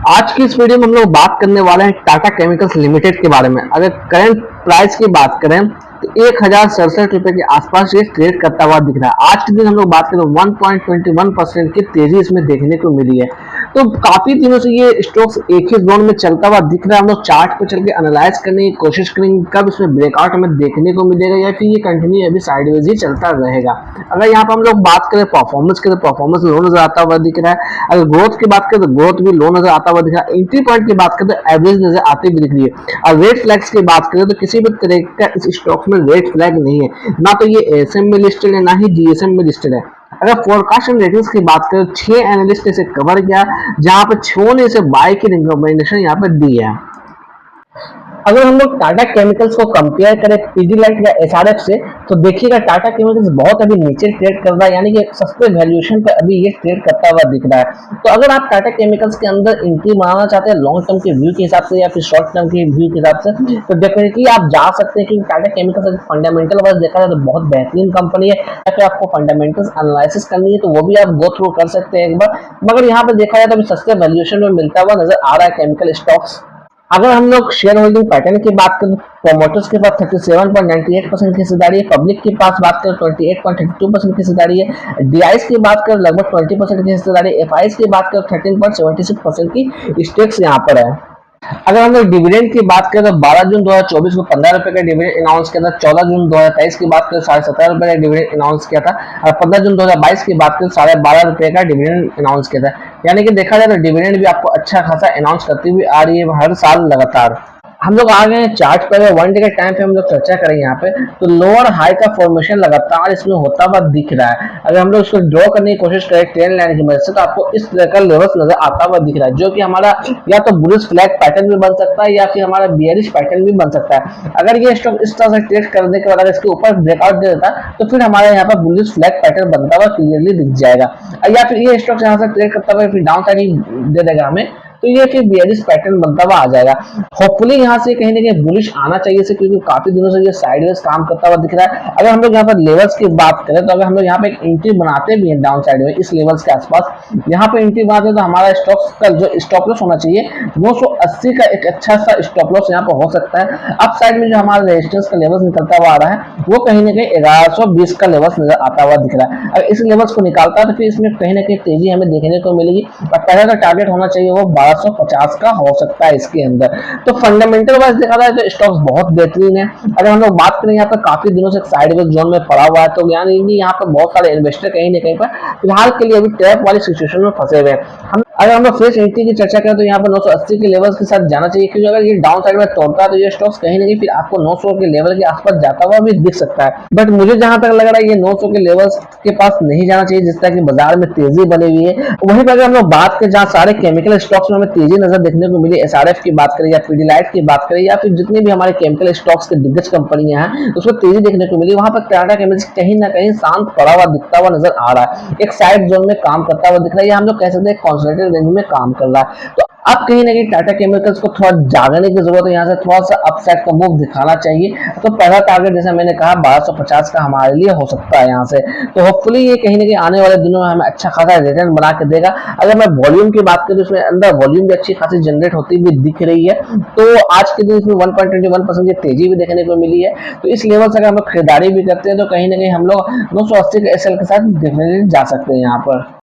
आज की इस वीडियो में हम लोग बात करने वाले हैं टाटा केमिकल्स लिमिटेड के बारे में। अगर करंट प्राइस की बात करें तो 1067 रुपए के आसपास ये ट्रेड करता हुआ दिख रहा है। आज के दिन हम लोग बात करें 1.21% की तेजी इसमें देखने को मिली है। तो काफी दिनों से ये स्टॉक्स एक ही जोन में चलता हुआ दिख रहा है। हम लोग चार्ट पर चल के एनालाइज करने की कोशिश करेंगे कब इसमें ब्रेकआउट हमें देखने को मिलेगा या फिर ये कंटिन्यू अभी साइडवेज ही चलता रहेगा। अगर यहाँ पर हम लोग बात करें परफॉर्मेंस की, तो परफॉर्मेंस लो नजर आता हुआ दिख रहा है। अगर ग्रोथ की बात करें तो ग्रोथ भी लो नजर आता हुआ दिख रहा है। एंट्री पॉइंट की बात करें तो एवरेज नजर आती हुई दिख रही है। और रेड फ्लैग्स की बात करें तो किसी भी तरह का इस स्टॉक में रेड फ्लैग नहीं है, ना तो ये एएसएम में लिस्टेड है ना ही जीएसएम में लिस्टेड है। अगर फोरकास्ट एंड रेटिंग्स की बात करें तो 6 एनालिस्ट ने इसे कवर किया, जहां पर 6 ने इसे बाय की रिकमेंडेशन यहाँ पर दी है। अगर हम लोग टाटा केमिकल्स को कंपेयर करें पीडीलाइट या एसआरएफ से, तो देखिएगा टाटा केमिकल्स बहुत अभी नीचे ट्रेड कर रहा है, यानी कि सस्ते वैल्यूएशन पर अभी ये ट्रेड करता हुआ दिख रहा है। तो अगर आप टाटा केमिकल्स के अंदर एंट्री बनाना चाहते हैं लॉन्ग टर्म के व्यू के हिसाब से या फिर शॉर्ट टर्म के व्यू के हिसाब से, तो डेफिनेटली आप जा सकते हैं। क्योंकि टाटा केमिकल्स फंडामेंटल वाइज देखा जाए तो बहुत बेहतरीन कंपनी है। या फिर आपको फंडामेंटल्स एनालिसिस करनी है तो वो भी आप गो थ्रू कर सकते हैं एक बार। मगर यहाँ पर देखा जाए तो अभी सस्ते वैल्यूएशन में मिलता हुआ नजर आ रहा है केमिकल स्टॉक्स। अगर हम लोग शेयर होल्डिंग पैटर्न की बात करें, प्रोमोटर्स के पास 37.98% की हिस्सेदारी है, पब्लिक के पास बात करें 28.32% की हिस्सेदारी है, डीआईएस की बात करें लगभग 20% की हिस्सेदारी, एफआईएस की बात करें 13.76% की स्टेक्स यहाँ पर है। अगर हम लोग डिविडेंड की बात करें तो 12 जून 2024 को 15 रुपए का डिविडेंड अनाउंस किया था। 14 जून 2023 की बात करें 17.5 रुपए का डिविडेंड अनाउंस किया था। और 15 जून 2022 की बात करें 12.5 रुपए का डिविडेंड अनाउंस किया था। यानी कि देखा जाए तो डिविडेंड भी आपको अच्छा खासा अनाउंस करती हुई आ रही है हर साल लगातार। हम लोग आ गए चार्ट पर, वन डे के टाइम पे हम लोग चर्चा करें यहाँ पे, तो लोअर हाई का फॉर्मेशन लगातार इसमें होता हुआ दिख रहा है। अगर हम लोग इसको ड्रॉ करने की कोशिश करें ट्रेंड लाइन की मदद से, तो आपको इस तरह का लेवल्स नजर आता हुआ दिख रहा है, जो कि हमारा या तो बुलिश फ्लैग पैटर्न भी बन सकता है या फिर हमारा बियरिश पैटर्न भी बन सकता है। अगर ये स्टॉक इस तरह से ट्रेड करने के बाद अगर इसके ऊपर ब्रेकआउट दे देता तो फिर हमारे यहाँ पर बुलिश फ्लैग पैटर्न बनता हुआ क्लियरली दिख जाएगा। या फिर ये स्टॉक यहाँ से ट्रेड करता हुआ फिर डाउन साइड ही दे देगा हमें, तो ये फिर बियरिश पैटर्न बनता हुआ आ जाएगा। होपफुली यहाँ से कहीं ना कहीं बुलिश आना चाहिए से, क्योंकि काफी दिनों से ये साइडवेज काम करता हुआ दिख रहा है। अगर हम लोग यहाँ पर लेवल्स की बात करें तो अगर हम लोग यहाँ पे एक एंट्री बनाते भी हैं डाउन साइड में इस लेवल्स के आसपास, यहाँ पे एंट्री बनाते हैं तो हमारा स्टॉक का जो स्टॉप लॉस होना चाहिए 980 का एक अच्छा सा स्टॉप लॉस यहाँ पर हो सकता है। अप साइड में जो हमारा रेजिस्टेंस का लेवल्स निकलता हुआ आ रहा है वो कहीं ना कहीं 1120 का लेवल्स नजर आता हुआ दिख रहा है। अगर इस लेवल्स को निकालता है तो फिर इसमें कहीं ना कहीं तेजी हमें देखने को मिलेगी। और पहला का टारगेट होना चाहिए वो 1250 का हो सकता है इसके अंदर। तो फंडामेंटल वाइज देखा जाए तो स्टॉक्स बहुत बेहतरीन है। अगर हम लोग बात करें यहाँ पर काफी दिनों से साइडवेज जोन में पड़ा हुआ है, तो यानी यहाँ पर बहुत सारे इन्वेस्टर कहीं ना कहीं पर फिलहाल के लिए अभी ट्रैप वाली सिचुएशन में फंसे हुए हैं। अगर हम लोग फ्रेश एंट्री की चर्चा करें तो यहाँ पर 980 के लेवल्स के साथ जाना चाहिए, क्योंकि अगर ये डाउन साइड में तोड़ता है तो ये स्टॉक्स कहीं ना कहीं फिर आपको 900 के लेवल के आसपास जाता हुआ भी दिख सकता है। बट मुझे जहां तक लग रहा है ये 900 के लेवल्स के पास नहीं जाना चाहिए, जिस तरह की बाजार में तेजी बनी हुई है। वहीं पर अगर हम लोग बात करें जहां सारे केमिकल स्टॉक्स में हमें तेजी नजर देखने को मिली, एसआरएफ की बात करें या पीडीलाइट की बात करें या फिर जितनी भी हमारे केमिकल स्टॉक्स के दिग्गज कंपनियां हैं उसमें तेजी देखने को मिली, वहां पर टाटा केमिकल्स कहीं ना कहीं शांत पड़ा हुआ दिखता हुआ नजर आ रहा है। एक साइड जोन में काम करता हुआ दिख रहा है, या हम लोग कह सकते हैं कॉन्सोलिडेटेड रेंज में काम कर रहा है। तो अब कहीं ना कहीं टाटा केमिकल्स को थोड़ा जागने की जरूरत है, यहाँ से थोड़ा सा अपसाइड का मूव दिखाना चाहिए। तो पहला टारगेट जैसे मैंने कहा 1250 का हमारे लिए हो सकता है यहाँ से। तो होपफुली ये कहीं ना कहीं आने वाले दिनों में हमें अच्छा खासा रिटर्न बना के देगा। अगर मैं वॉल्यूम की बात करूँ तो इसमें अंदर वॉल्यूम भी अच्छी खासी जनरेट होती हुई दिख रही है। तो आज के दिन इसमें 1.21% की तेजी भी देखने को मिली है। तो इस लेवल से अगर हम लोग खरीदारी भी करते हैं तो कहीं ना कहीं हम लोग 980 के एसएल के साथ डेफिनेटली जा सकते हैं यहाँ पर।